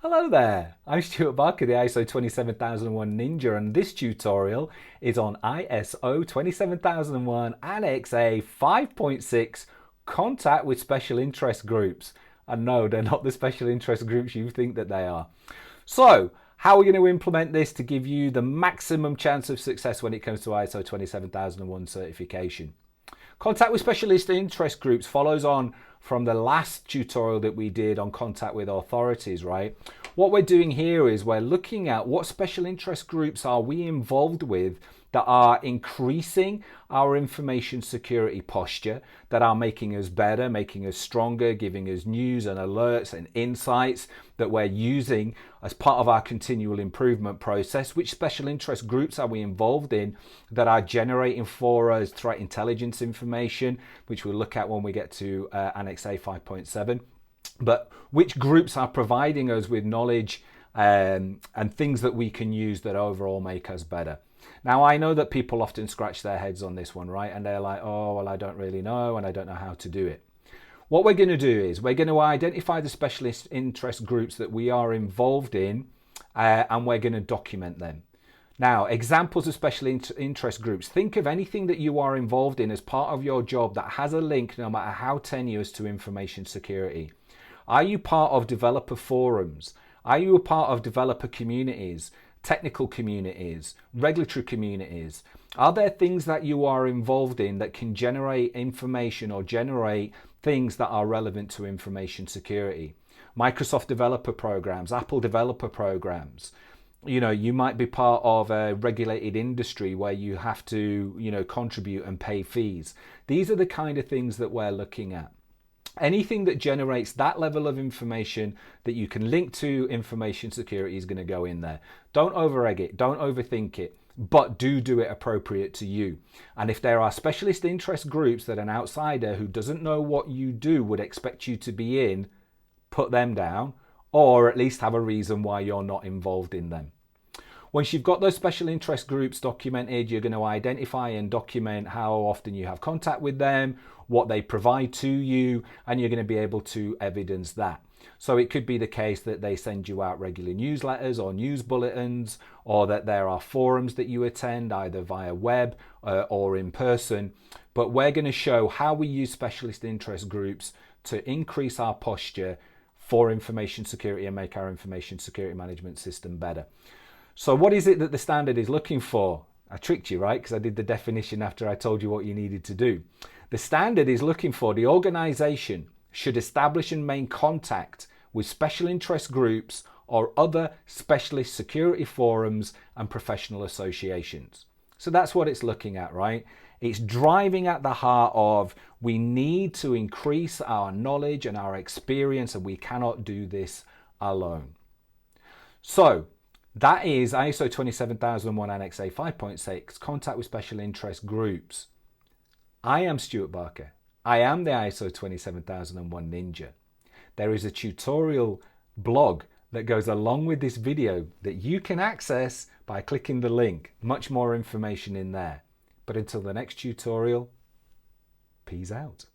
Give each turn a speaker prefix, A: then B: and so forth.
A: Hello there, I'm Stuart Barker, the ISO 27001 Ninja, and this tutorial is on ISO 27001 Annex A 5.6 Contact with Special Interest Groups. And no, they're not the special interest groups you think that they are. So, how are we going to implement this to give you the maximum chance of success when it comes to ISO 27001 certification? Contact with specialist interest groups follows on from the last tutorial that we did on contact with authorities, right? What we're doing here is we're looking at what special interest groups are we involved with that are increasing our information security posture, that are making us better, making us stronger, giving us news and alerts and insights that we're using as part of our continual improvement process. Which special interest groups are we involved in that are generating for us threat intelligence information, which we'll look at when we get to Annex A 5.7. But which groups are providing us with knowledge and things that we can use that overall make us better. Now, I know that people often scratch their heads on this one, right? And they're like, oh, well, I don't really know, and I don't know how to do it. What we're going to do is we're going to identify the specialist interest groups that we are involved in, and we're going to document them. Now, examples of special interest groups. Think of anything that you are involved in as part of your job that has a link, no matter how tenuous, to information security. Are you part of developer forums? Are you a part of developer communities, technical communities, regulatory communities? Are there things that you are involved in that can generate information or generate things that are relevant to information security? Microsoft developer programs, Apple developer programs. You know, you might be part of a regulated industry where you have to, contribute and pay fees. These are the kind of things that we're looking at. Anything that generates that level of information that you can link to information security is going to go in there. Don't over-egg it, don't overthink it, but do it appropriate to you. And if there are specialist interest groups that an outsider who doesn't know what you do would expect you to be in, put them down, or at least have a reason why you're not involved in them. Once you've got those special interest groups documented, you're going to identify and document how often you have contact with them, what they provide to you, and you're going to be able to evidence that. So it could be the case that they send you out regular newsletters or news bulletins, or that there are forums that you attend either via web or in person. But we're going to show how we use specialist interest groups to increase our posture for information security and make our information security management system better. So what is it that the standard is looking for? I tricked you, right? Because I did the definition after I told you what you needed to do. The standard is looking for the organization should establish and maintain contact with special interest groups or other specialist security forums and professional associations. So that's what it's looking at, right? It's driving at the heart of we need to increase our knowledge and our experience, and we cannot do this alone. So that is ISO 27001 Annex A 5.6, Contact with Special Interest Groups. I am Stuart Barker. I am the ISO 27001 Ninja. There is a tutorial blog that goes along with this video that you can access by clicking the link. Much more information in there. But until the next tutorial, peace out.